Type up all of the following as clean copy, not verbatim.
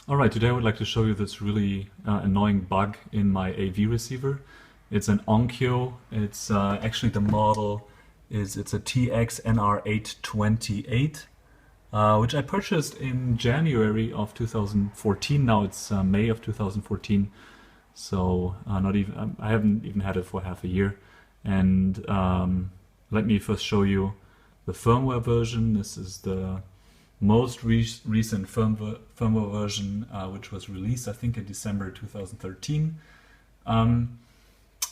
Alright, today I would like to show you this really annoying bug in my AV receiver. It's an Onkyo. It's actually the model it's a TX-NR828, which I purchased in January of 2014. Now it's May of 2014, so not even I haven't even had it for half a year. And let me first show you the firmware version. This is the most recent firmware version, which was released, I think, in December 2013.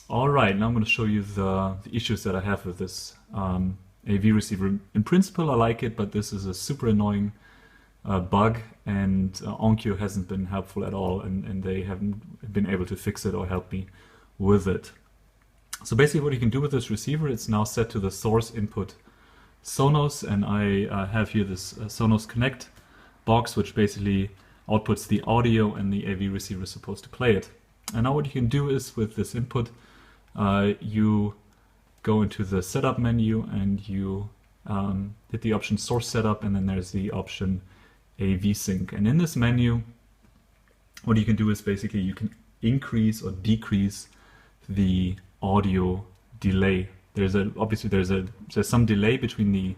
All right, now I'm going to show you the issues that I have with this AV receiver. In principle, I like it, but this is a super annoying bug, and Onkyo hasn't been helpful at all, and they haven't been able to fix it or help me with it. So basically what you can do with this receiver, it's now set to the source input Sonos, and I have here this Sonos Connect box, which basically outputs the audio, and the AV receiver is supposed to play it. And now what you can do is, with this input, you go into the setup menu and you hit the option source setup, and then there's the option AV sync. And in this menu, what you can do is basically you can increase or decrease the audio delay. Obviously there's some delay between the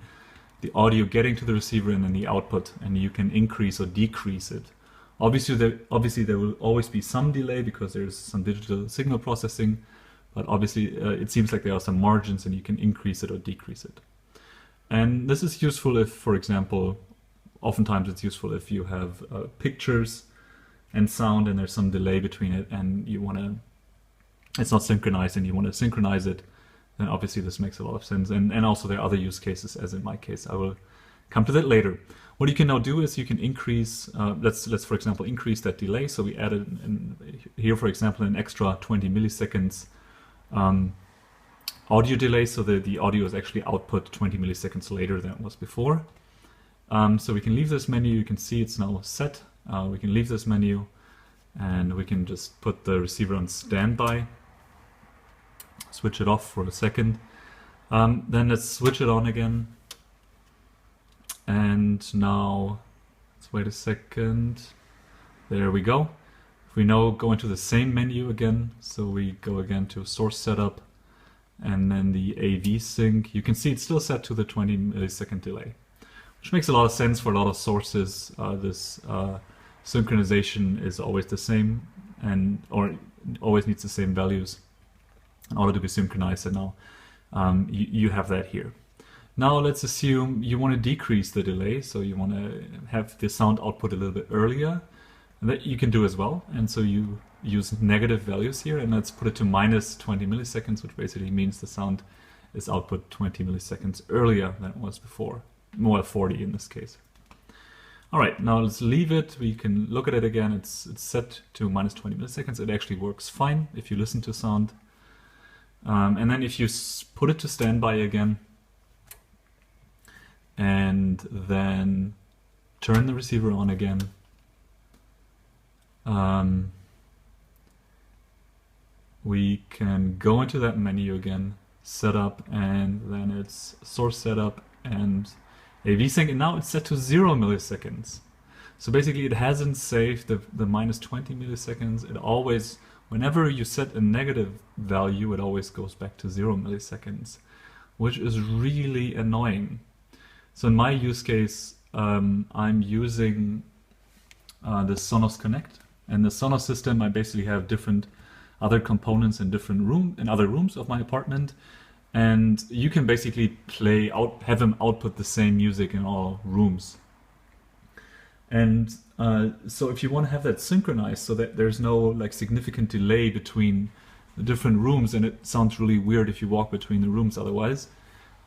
audio getting to the receiver and then the output, and you can increase or decrease it. Obviously there will always be some delay because there's some digital signal processing, but obviously it seems like there are some margins, and you can increase it or decrease it. And this is useful if, for example, oftentimes it's useful if you have pictures and sound and there's some delay between it, and it's not synchronized and you want to synchronize it. Then obviously this makes a lot of sense. And also there are other use cases, as in my case. I will come to that later. What you can now do is you can increase, let's for example increase that delay. So we added here, for example, an extra 20 milliseconds audio delay, so the audio is actually output 20 milliseconds later than it was before. So we can leave this menu. You can see it's now set. We can leave this menu, and we can just put the receiver on standby. Switch it off for a second. Then let's switch it on again. And now, let's wait a second. There we go. If we now go into the same menu again, so we go again to source setup, and then the AV sync, you can see it's still set to the 20 millisecond delay, which makes a lot of sense for a lot of sources. This synchronization is always the same, or always needs the same values in order to be synchronized, and now you have that here. Now let's assume you want to decrease the delay, so you want to have the sound output a little bit earlier. And that you can do as well, and so you use negative values here, and let's put it to minus 20 milliseconds, which basically means the sound is output 20 milliseconds earlier than it was before, more 40 in this case. Alright, now let's leave it. We can look at it again. It's set to minus 20 milliseconds. It actually works fine if you listen to sound. And then if you put it to standby again, and then turn the receiver on again, we can go into that menu again, setup, and then it's source setup and AV sync, and now it's set to 0 milliseconds. So basically it hasn't saved the minus 20 milliseconds. It always, whenever you set a negative value, it always goes back to 0 milliseconds, which is really annoying. So in my use case, I'm using the Sonos Connect, and the Sonos system, I basically have different other components in other rooms of my apartment, and you can basically have them output the same music in all rooms. And so if you want to have that synchronized so that there's no significant delay between the different rooms, and it sounds really weird if you walk between the rooms otherwise,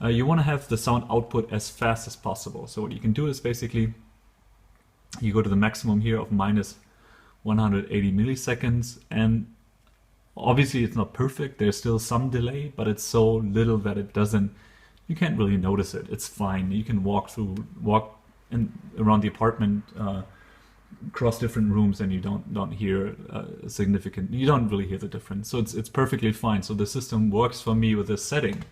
you want to have the sound output as fast as possible. So what you can do is basically you go to the maximum here of minus 180 milliseconds, and obviously it's not perfect. There's still some delay, but it's so little that you can't really notice it. It's fine. You can walk around the apartment, across different rooms, and you don't hear you don't really hear the difference. So it's perfectly fine. So the system works for me with this setting.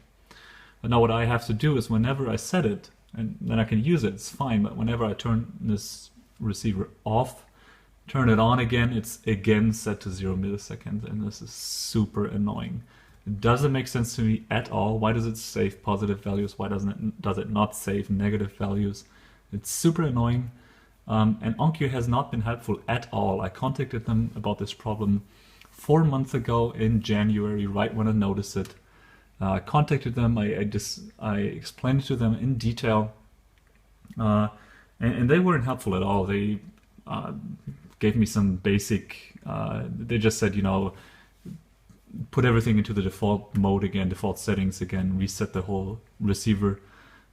But now what I have to do is, whenever I set it, and then I can use it, it's fine, but whenever I turn this receiver off, Turn it on again, it's again set to 0 milliseconds, and this is super annoying. It doesn't make sense to me at all. Why does it save positive values? Why does it not save negative values? It's super annoying. And Onkyo has not been helpful at all. I contacted them about this problem 4 months ago in January, right when I noticed it. I contacted them, I explained it to them in detail, and they weren't helpful at all. They gave me some basic, they just said, you know, put everything into the default mode again, default settings again, reset the whole receiver.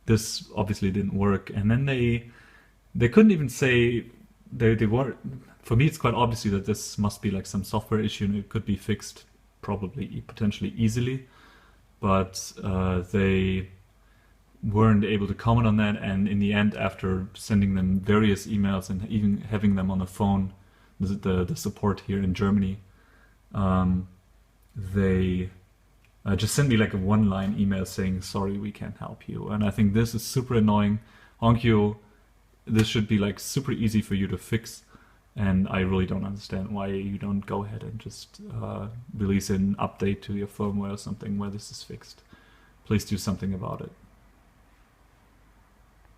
This obviously didn't work. And then they couldn't even say, they weren't, for me it's quite obviously that this must be like some software issue and it could be fixed probably potentially easily, but they weren't able to comment on that. And in the end, after sending them various emails and even having them on the phone, the support here in Germany, they just sent me like a one-line email saying, sorry, we can't help you. And I think this is super annoying. Onkyo, this should be like super easy for you to fix, and I really don't understand why you don't go ahead and just release an update to your firmware or something where this is fixed. Please do something about it.